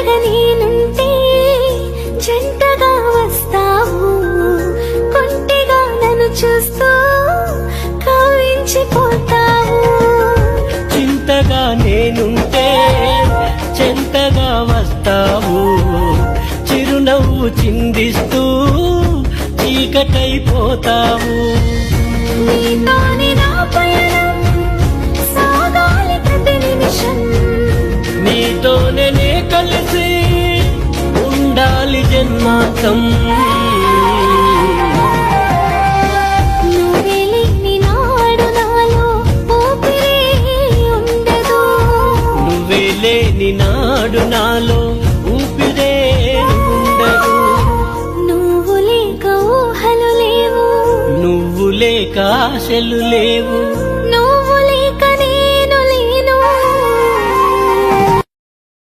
జంటగా నేనుంటే జంటగా వస్తావు, కొంటెగా నన్ను చూస్తూ కవ్వించిపోతావు. చింతగా నేనుంటే చెంతగా వస్తావు, చిరునవ్వు చిందిస్తూ చీకటైపోతావు. నీతోనే నా పయనం సాగాలి ప్రతి నిమిషం, నీతోనే నే కలిసి ఉండాలి జన్మాంతం. నువ్వే లేని నాడు నాలో ఊపిరే ఉండదు, నువ్వే లేని నాడు నాలో ఊపిరే ఉండదు. నువ్వు లేక ఊహలు లేవు, నువ్వు లేక ఆశలు లేవు.